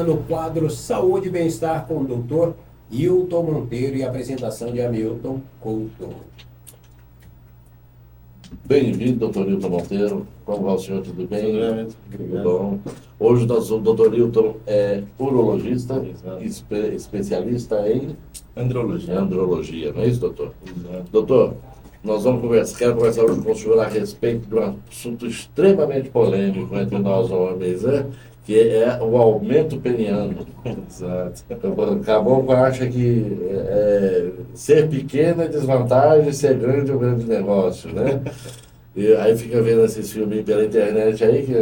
no quadro Saúde e Bem-Estar com o Dr. Hilton Monteiro e a apresentação de Hamilton Couto. Bem-vindo, doutor Hilton Monteiro. Como vai o senhor? Tudo bem? Tudo bom. Hoje o doutor Hilton é urologista, especialista em andrologia, não é isso, doutor? Exato. Doutor, nós quero conversar hoje com o senhor a respeito de um assunto extremamente polêmico entre nós homens, né? Que é o aumento peniano. Exato. O caboclo acha que ser pequeno é desvantagem, ser grande é um grande negócio, né? E aí fica vendo esses filmes pela internet aí, que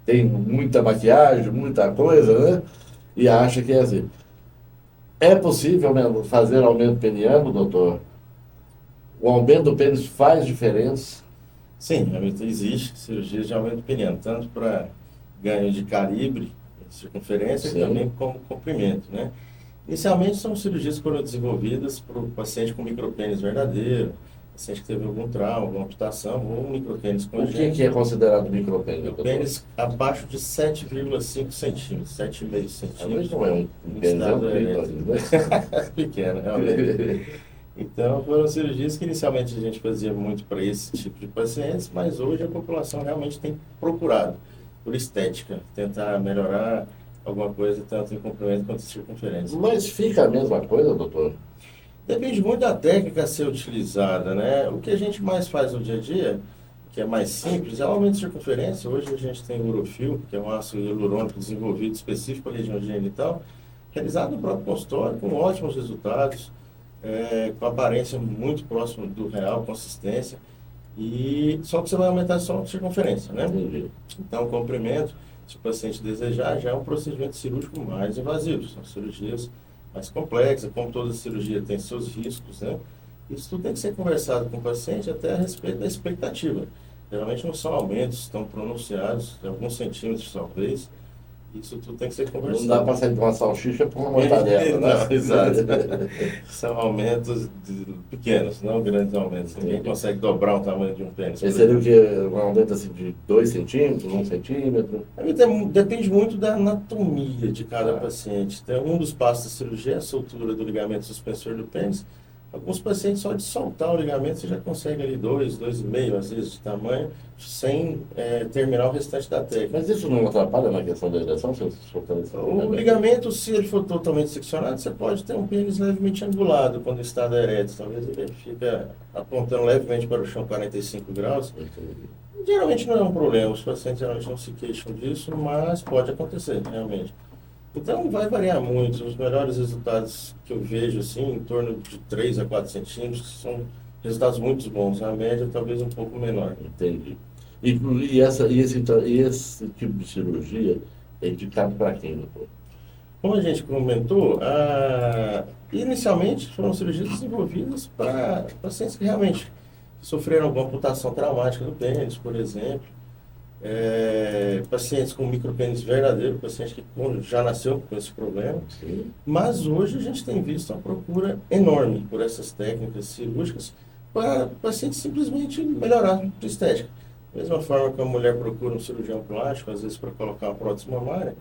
tem muita maquiagem, muita coisa, né? E acha que é assim. É possível mesmo fazer aumento peniano, doutor? O aumento do pênis faz diferença? Sim, realmente existe cirurgia de aumento peniano, tanto para ganho de calibre, circunferência, Sim. e também como comprimento, né? Inicialmente são cirurgias que foram desenvolvidas para o paciente com micropênis verdadeiro, paciente que teve algum trauma, alguma amputação, ou um micropênis O congênito. que é considerado micropênis, doutor? Pênis abaixo de 7,5 centímetros, 7,5 Mas centímetros. não é um pênis, é um clítoris, né? Pequeno, realmente. Então, foram cirurgias que inicialmente a gente fazia muito para esse tipo de pacientes, mas hoje a população realmente tem procurado por estética, tentar melhorar alguma coisa, tanto em comprimento quanto em circunferência. Mas fica a mesma coisa, doutor? Depende muito da técnica a ser utilizada, né? O que a gente mais faz no dia a dia, que é mais simples, é o aumento de circunferência. Hoje a gente tem o Urofil, que é um ácido hialurônico desenvolvido específico para a região genital, realizado no próprio consultório, com ótimos resultados, com aparência muito próxima do real, consistência, e só que você vai aumentar só a circunferência, né? Entendi. Então, o comprimento, se o paciente desejar, já é um procedimento cirúrgico mais invasivo, são cirurgias mais complexas, como toda cirurgia tem seus riscos, né? Isso tudo tem que ser conversado com o paciente até a respeito da expectativa. Geralmente não são aumentos tão pronunciados, de alguns centímetros talvez. Isso tudo tem que ser conversado. Não dá para sair de uma salsicha para uma mortadela, né? Não, exato. São aumentos pequenos, não grandes aumentos. Ninguém consegue dobrar o tamanho de um pênis. Esse seria o que? Um aumento assim de 2 centímetros, 1 centímetro? Depende muito da anatomia de cada paciente. Tem um dos passos da cirurgia é a soltura do ligamento suspensor do pênis. Alguns pacientes, só de soltar o ligamento, você já consegue ali 2, 2,5 às vezes de tamanho, sem terminar o restante da técnica. Mas isso não atrapalha na questão da ereção, se eu soltando esse O ligamento, se ele for totalmente seccionado, você pode ter um pênis levemente angulado quando o estado é ereto. Talvez ele fica apontando levemente para o chão 45 graus. Geralmente não é um problema, os pacientes geralmente não se queixam disso, mas pode acontecer, realmente. Então vai variar muito. Os melhores resultados que eu vejo, assim, em torno de 3 a 4 centímetros, são resultados muito bons. A média talvez um pouco menor. Entendi. Esse tipo de cirurgia é indicado para quem, doutor? Como a gente comentou, inicialmente foram cirurgias desenvolvidas para pacientes que realmente sofreram alguma amputação traumática do pênis, por exemplo. Pacientes com micropênis verdadeiro, paciente que já nasceu com esse problema. Sim. Mas hoje a gente tem visto uma procura enorme por essas técnicas cirúrgicas para pacientes simplesmente melhorar a estética. Da mesma forma que a mulher procura um cirurgião plástico, às vezes para colocar uma prótese mamária,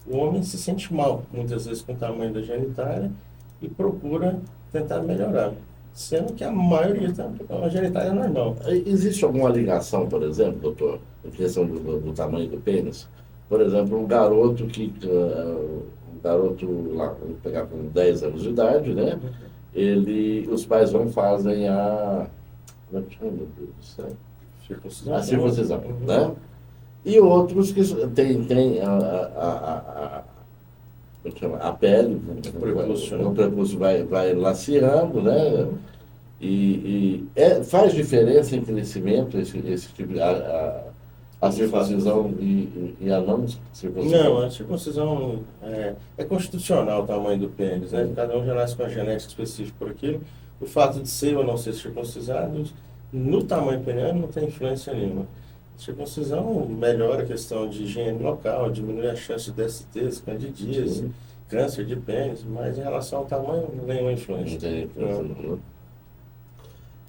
o homem se sente mal, muitas vezes com o tamanho da genitália, e procura tentar melhorar. Sendo que a maioria tem uma genitália normal. Existe alguma ligação, por exemplo, doutor, em questão do tamanho do pênis? Por exemplo, um garoto lá, vamos pegar com 10 anos de idade, né? Os pais fazem como é que chama, meu Deus do céu? A circuncisão, né? E outros que têm como é que chama? A pele, o prepúcio vai laceando, né? Faz diferença em crescimento esse tipo de a circuncisão e a não circuncisão? Não, a circuncisão é constitucional o tamanho do pênis, né? Cada um já nasce com a genética específica por aquilo. O fato de ser ou não ser circuncisado, no tamanho peniano não tem influência nenhuma. A circuncisão melhora a questão de higiene local, diminui a chance de DSTs, candidíase, câncer de pênis, mas em relação ao tamanho, nenhuma influência. Não tem influência, não.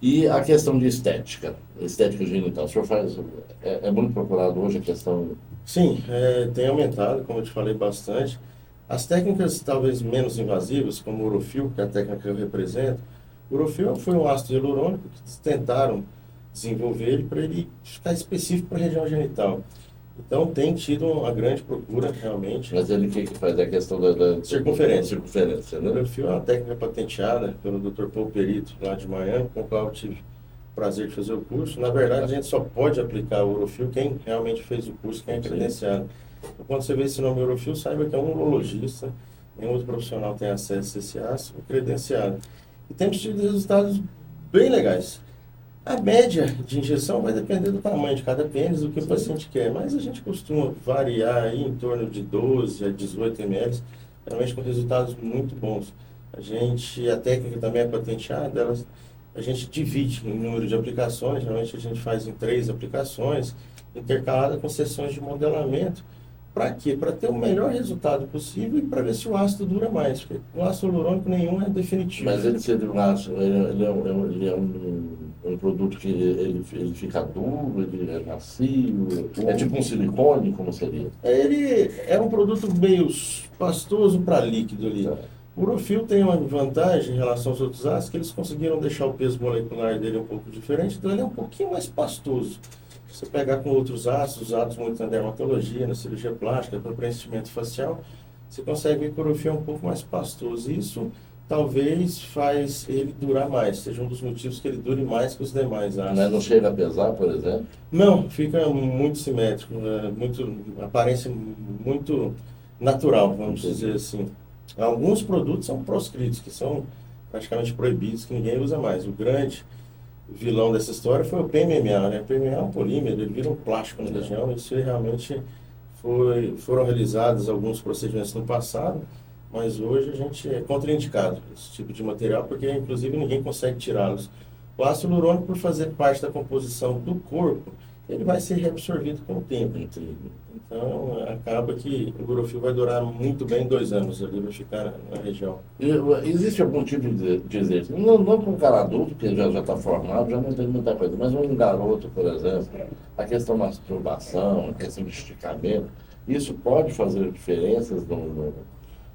E a questão de estética genital, o senhor faz, é muito procurado hoje a questão... Sim, tem aumentado, como eu te falei, bastante. As técnicas talvez menos invasivas, como o Urofil, que é a técnica que eu represento, o Urofil foi um ácido hialurônico que eles tentaram desenvolver ele para ele ficar específico para a região genital. Então tem tido uma grande procura realmente. Mas ele que faz é a questão da Circunferência. circunferência, O né? Urofil é uma técnica patenteada pelo Dr. Paulo Perito, lá de Miami, com o qual eu tive o prazer de fazer o curso. Na verdade, a gente só pode aplicar o Urofil quem realmente fez o curso, quem é credenciado. Então, quando você vê esse nome Urofil, saiba que é um urologista, nenhum outro profissional tem acesso a esse ácido credenciado. E temos tido resultados bem legais. A média de injeção vai depender do tamanho de cada pênis, do que o paciente quer, mas a gente costuma variar aí em torno de 12 a 18 ml, realmente com resultados muito bons. A técnica também é patenteada, a gente divide em número de aplicações, geralmente a gente faz em 3 aplicações, intercalada com sessões de modelamento. Para quê? Para ter o melhor resultado possível e para ver se o ácido dura mais, porque o ácido hialurônico nenhum é definitivo. Mas ele seria um ácido, ele é um produto que ele fica duro, ele é macio, é tipo um silicone, como seria? Ele é um produto meio pastoso para líquido ali. Tá. O Urofil tem uma vantagem em relação aos outros ácidos, que eles conseguiram deixar o peso molecular dele um pouco diferente, então ele é um pouquinho mais pastoso. Se você pegar com outros ácidos, usados muito na dermatologia, na cirurgia plástica, para preenchimento facial, você consegue ver que o Urofil é um pouco mais pastoso. Isso talvez faz ele durar mais, seja um dos motivos que ele dure mais que os demais ácidos. Mas não chega a pesar, por exemplo? Não, fica muito simétrico, aparência muito natural, vamos dizer assim. Alguns produtos são proscritos, que são praticamente proibidos, que ninguém usa mais. O grande vilão dessa história foi o PMMA, né? O PMMA é um polímero, ele vira um plástico na região, isso realmente foram realizados alguns procedimentos no passado, mas hoje a gente é contraindicado esse tipo de material, porque inclusive ninguém consegue tirá-los. O ácido hialurônico, por fazer parte da composição do corpo, ele vai ser reabsorvido com o tempo. Então, acaba que o Urofil vai durar muito bem 2 anos, ele vai ficar na região. Existe algum tipo de exercício? Não para um cara adulto, que já está formado, já não tem muita coisa, mas um garoto, por exemplo, a questão da masturbação, a questão de esticamento, isso pode fazer diferenças no...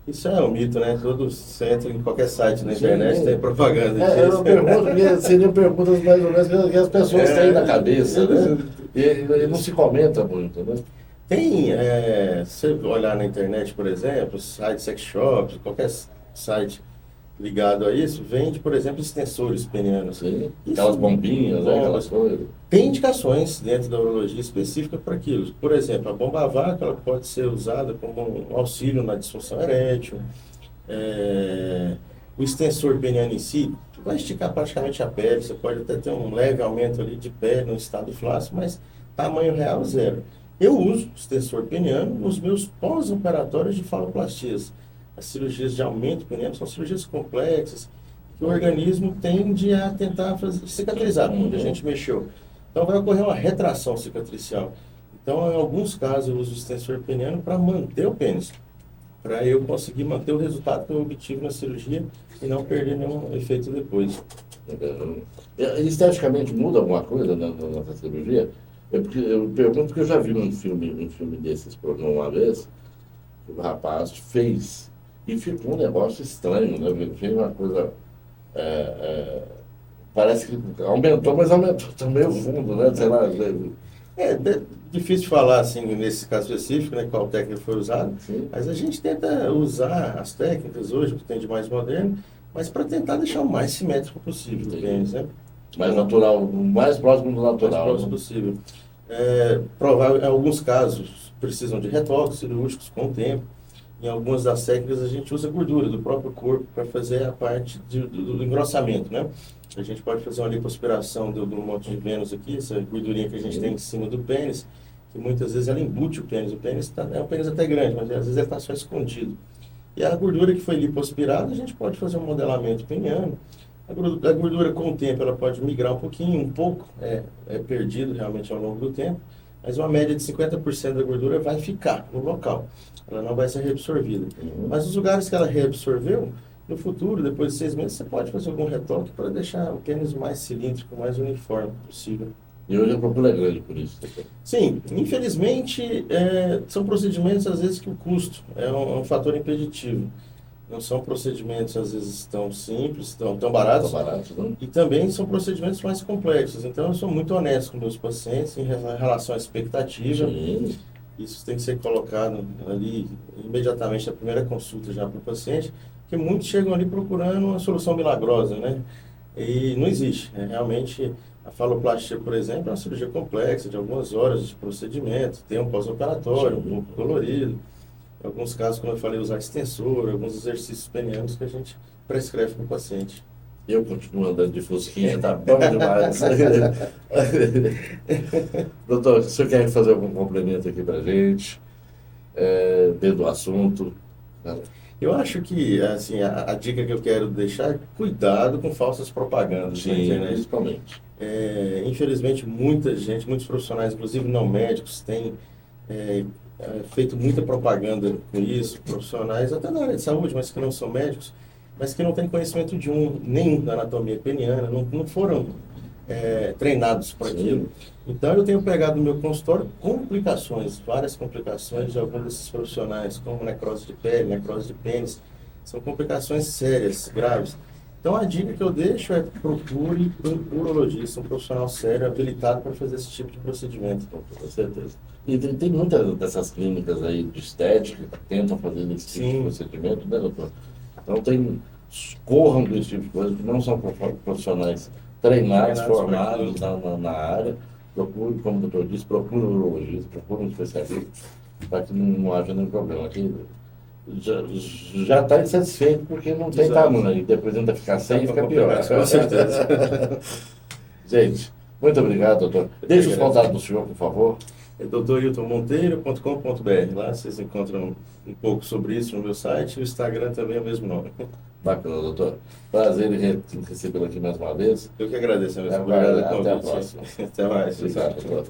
Isso é um mito, né? Todo centro, em qualquer site na Sim. internet tem propaganda disso. Eu pergunto, porque seriam perguntas mais ou menos que as pessoas têm na cabeça, né? E não se comenta muito, né? Tem, se você olhar na internet, por exemplo, site sex shops, qualquer site ligado a isso, vende, por exemplo, extensores penianos. Sim, aquelas bombinhas, né? Aquelas coisas. Tem indicações dentro da urologia específica para aquilo. Por exemplo, a bomba a vácuo ela pode ser usada como um auxílio na disfunção erétil. O extensor peniano em si vai esticar praticamente a pele, você pode até ter um leve aumento ali de pele no estado flácido, mas tamanho real zero. Eu uso extensor peniano nos meus pós-operatórios de faloplastias. As cirurgias de aumento peniano são cirurgias complexas, que o organismo tende a tentar cicatrizar quando a gente mexeu. Então vai ocorrer uma retração cicatricial. Então, em alguns casos, eu uso o extensor peniano para manter o pênis, para eu conseguir manter o resultado que eu obtive na cirurgia e não perder nenhum efeito depois. Esteticamente muda alguma coisa nessa cirurgia? Eu pergunto porque eu já vi um filme desses uma vez, que o rapaz fez, e ficou um negócio estranho, né? Ele fez uma coisa... parece que aumentou, mas aumentou também o fundo, né? Sei lá... É difícil falar assim nesse caso específico, né, qual técnica foi usada, mas a gente tenta usar as técnicas hoje, que tem de mais moderno, mas para tentar deixar o mais simétrico possível o pênis, né? Mais natural, o mais próximo do natural. Mais próximo possível. Em alguns casos precisam de retoques cirúrgicos com o tempo. Em algumas das técnicas a gente usa gordura do próprio corpo para fazer a parte do engrossamento, né? A gente pode fazer uma lipoaspiração do monte de Vênus aqui, essa gordurinha que a gente tem em cima do pênis, que muitas vezes ela embute o pênis. O pênis é um pênis até grande, mas às vezes ele está só escondido. E a gordura que foi lipoaspirada, a gente pode fazer um modelamento peniano. A gordura com o tempo ela pode migrar um pouquinho, um pouco, é perdido realmente ao longo do tempo, mas uma média de 50% da gordura vai ficar no local. Ela não vai ser reabsorvida. Mas os lugares que ela reabsorveu, no futuro, depois de 6 meses, você pode fazer algum retoque para deixar o pênis mais cilíndrico, mais uniforme possível. E hoje a procura é grande por isso, doutor. Sim, infelizmente, são procedimentos, às vezes, que o custo é um fator impeditivo. Não são procedimentos, às vezes, tão simples, tão baratos. Tá barato, não? E também são procedimentos mais complexos. Então, eu sou muito honesto com meus pacientes em relação à expectativa. Sim. Isso tem que ser colocado ali imediatamente na primeira consulta já para o paciente, porque muitos chegam ali procurando uma solução milagrosa, né? E não existe. Realmente, a faloplastia, por exemplo, é uma cirurgia complexa, de algumas horas de procedimento, tem um pós-operatório, um pouco dolorido. Em alguns casos, como eu falei, usar extensor, alguns exercícios penianos que a gente prescreve para o paciente. Eu continuo andando de fusquinha, tá bom demais. Doutor, o senhor quer fazer algum complemento aqui pra gente? Dentro do assunto? Eu acho que, assim, a dica que eu quero deixar é cuidado com falsas propagandas na Sim, internet. principalmente. Infelizmente, muita gente, muitos profissionais, inclusive não médicos, têm feito muita propaganda com isso, profissionais, até na área de saúde, mas que não são médicos, mas que não têm conhecimento nenhum da anatomia peniana, não foram treinados para aquilo. Então, eu tenho pegado no meu consultório complicações, várias complicações de alguns desses profissionais, como necrose de pele, necrose de pênis. São complicações sérias, graves. Então, a dica que eu deixo é procure um urologista, um profissional sério, habilitado para fazer esse tipo de procedimento. Com certeza. E tem muitas dessas clínicas aí de estética que tentam fazer esse tipo de procedimento, né, doutor? Então, corram desse tipo de coisa, que não são profissionais treinados, formados na área. Procure, como o doutor disse, procure um urologista, procure um especialista, para que não haja nenhum problema. Aqui já está insatisfeito porque não tem tamanho. Depois ainda ficar sem e fica pior. Com certeza. Gente, muito obrigado, doutor. Deixa os contatos do senhor, por favor. É doutoriltonmonteiro.com.br. Lá vocês encontram um pouco sobre isso no meu site. O Instagram também é o mesmo nome. Bacana, doutor. Prazer em recebê-lo aqui mais uma vez. Eu que agradeço. Obrigado. Até a próxima. Até mais. Obrigado, doutor.